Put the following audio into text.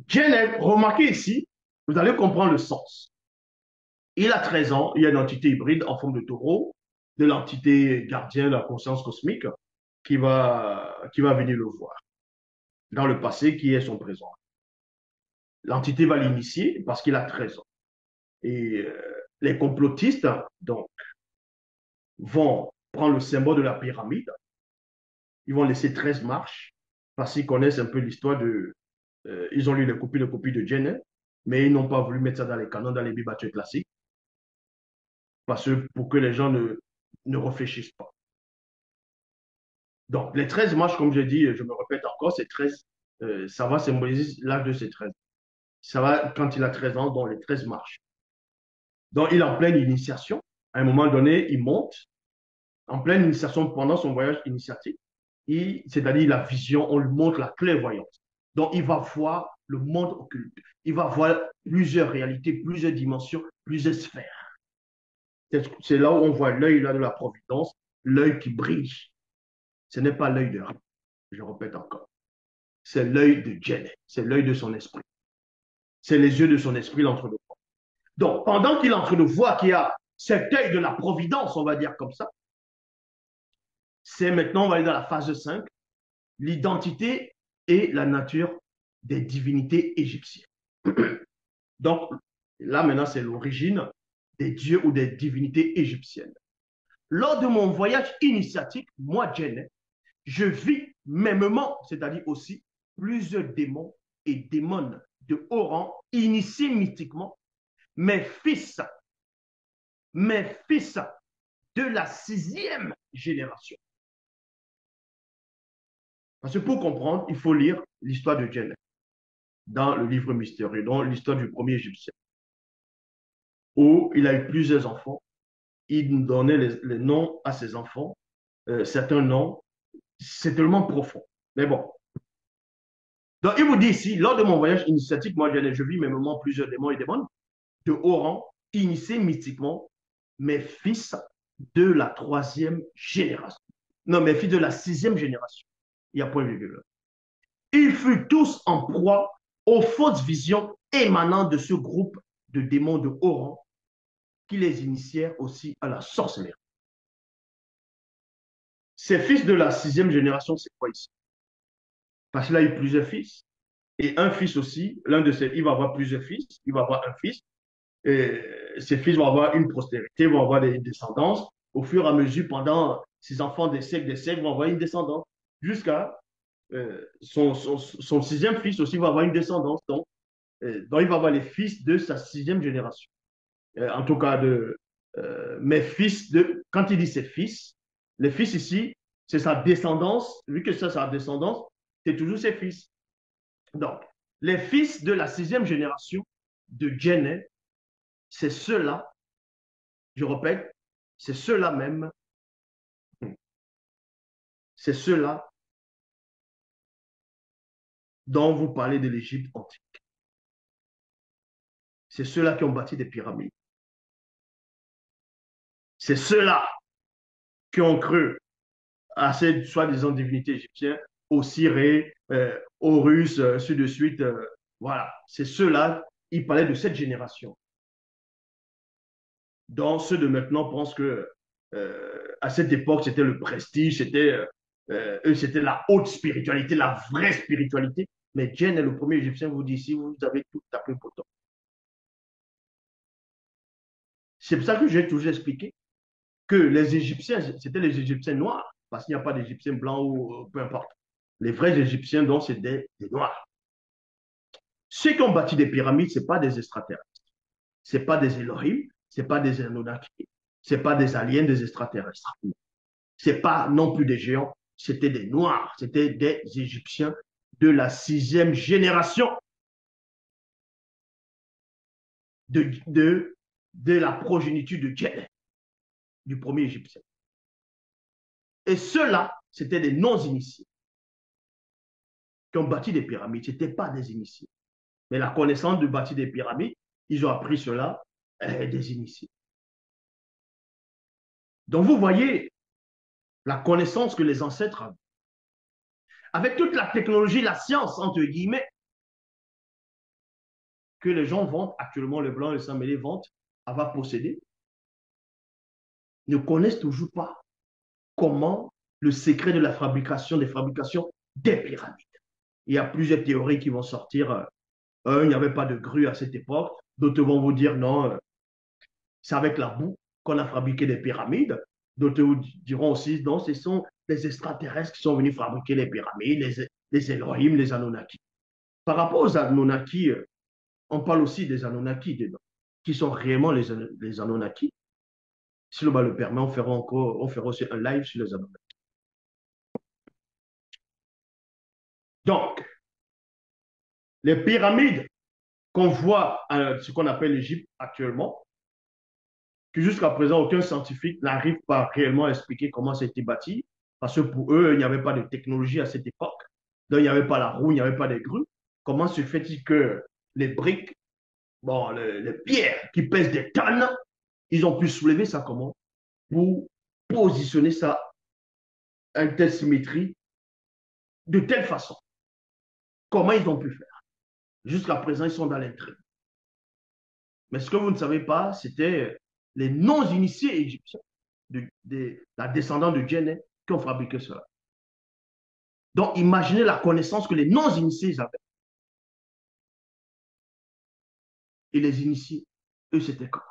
Janet, remarquez ici, vous allez comprendre le sens. Il a 13 ans, il y a une entité hybride en forme de taureau, de l'entité gardien de la conscience cosmique qui va venir le voir dans le passé qui est son présent. L'entité va l'initier parce qu'il a 13 ans. Et les complotistes, donc, vont prendre le symbole de la pyramide, ils vont laisser 13 marches parce qu'ils connaissent un peu l'histoire de. Ils ont lu les copies de Jenner, mais ils n'ont pas voulu mettre ça dans les canons, dans les bibles classiques, parce que pour que les gens ne réfléchissent pas. Donc, les 13 marches, comme je dis, je me répète encore, c'est 13, ça va symboliser l'âge de ces 13. Ça va quand il a 13 ans, donc les 13 marches. Donc, il est en pleine initiation. À un moment donné, il monte en pleine initiation pendant son voyage initiatique. C'est-à-dire la vision, on lui montre la clairvoyance. Donc, il va voir le monde occulte. Il va voir plusieurs réalités, plusieurs dimensions, plusieurs sphères. C'est là où on voit l'œil de la providence, l'œil qui brille. Ce n'est pas l'œil de Ra, je répète encore. C'est l'œil de Djenne, c'est l'œil de son esprit. C'est les yeux de son esprit l'entre-deux. Donc, pendant qu'il est en train de voir qu'il y a cet œil de la providence, on va dire comme ça, c'est maintenant, on va aller dans la phase 5, l'identité et la nature des divinités égyptiennes. Donc, là maintenant, c'est l'origine des dieux ou des divinités égyptiennes. Lors de mon voyage initiatique, moi, Djenne, je vis mêmement, c'est-à-dire aussi, plusieurs démons et démones de haut rang initiés mythiquement, mes fils de la sixième génération. Parce que pour comprendre, il faut lire l'histoire de Djenne dans le livre mystérieux, dans l'histoire du premier Égyptien, où il a eu plusieurs enfants. Il donnait les noms à ses enfants, certains noms, c'est tellement profond. Mais bon. Donc, il vous dit ici, lors de mon voyage initiatique, moi, je vis mes moments plusieurs démons et démons de haut rang, initiés mystiquement, mes fils de la troisième génération. Non, mes fils de la sixième génération. Il y a point virgule. Ils furent tous en proie aux fausses visions émanant de ce groupe de démons de haut rang qui les initièrent aussi à la sorcellerie. Ces fils de la sixième génération, c'est quoi ici? Parce qu'il a eu plusieurs fils. Et un fils aussi, l'un de ces, il va avoir plusieurs fils, il va avoir un fils. Et ces fils vont avoir une postérité, vont avoir des descendances. Au fur et à mesure, pendant ses enfants des siècles vont avoir une descendance. Jusqu'à son sixième fils aussi va avoir une descendance. Donc, il va avoir les fils de sa sixième génération. En tout cas, mes fils quand il dit ses fils, les fils ici, c'est sa descendance. Vu que c'est sa descendance, c'est toujours ses fils. Donc, les fils de la sixième génération de Djenne, c'est ceux-là, je répète, c'est ceux-là même, c'est ceux-là dont vous parlez de l'Égypte antique. C'est ceux-là qui ont bâti des pyramides. C'est ceux-là qui ont cru à ces soi-disant divinités égyptiennes, Osiré, Horus, ainsi de suite. Voilà, c'est ceux-là, ils parlaient de cette génération. Donc, ceux de maintenant pensent que à cette époque, c'était le prestige, c'était la haute spiritualité, la vraie spiritualité. Mais Djenne est le premier Égyptien, vous dit ici, vous avez tout tapé pourtant. C'est pour ça que j'ai toujours expliqué que les Égyptiens, c'était les Égyptiens noirs, parce qu'il n'y a pas d'Égyptiens blancs ou peu importe. Les vrais Égyptiens, donc, c'est des noirs. Ceux qui ont bâti des pyramides, ce pas des extraterrestres. Ce pas des Elohim, ce pas des Anunnaki, ce pas des aliens, des extraterrestres. Ce pas non plus des géants, c'était des noirs, c'était des Égyptiens de la sixième génération de, de, de la progéniture de Djenne, du premier Égyptien. Et ceux-là, c'était des non-initiés qui ont bâti des pyramides. Ce n'étaient pas des initiés. Mais la connaissance de bâtir des pyramides, ils ont appris cela des initiés. Donc vous voyez la connaissance que les ancêtres avaient. Avec toute la technologie, la science, entre guillemets, que les gens vendent actuellement, les blancs et les sang-mêlés vendent, avoir possédé, ne connaissent toujours pas comment le secret de la fabrication, des fabrications des pyramides. Il y a plusieurs théories qui vont sortir. Il n'y avait pas de grue à cette époque. D'autres vont vous dire non, c'est avec la boue qu'on a fabriqué des pyramides. D'autres vous diront aussi non, ce sont les extraterrestres qui sont venus fabriquer les pyramides, les Elohim, les Anunnaki. Par rapport aux Anunnaki, on parle aussi des Anunnaki dedans, qui sont réellement les Anunnaki. Si le bas le permet, on fera aussi un live sur les Anunnaki. Donc, les pyramides qu'on voit à ce qu'on appelle l'Égypte actuellement, que jusqu'à présent, aucun scientifique n'arrive pas réellement à expliquer comment ça a été bâti, parce que pour eux, il n'y avait pas de technologie à cette époque. Donc, il n'y avait pas la roue, il n'y avait pas de grue. Comment se fait-il que les briques, bon, les pierres qui pèsent des tonnes, ils ont pu soulever ça comment? Pour positionner ça à une telle symétrie, de telle façon. Comment ils ont pu faire? Jusqu'à présent, ils sont dans l'intrigue. Mais ce que vous ne savez pas, c'était les non-initiés égyptiens, la descendante de Djenné, qui ont fabriqué cela. Donc, imaginez la connaissance que les non-initiés avaient. Et les initiés, eux, c'était comment?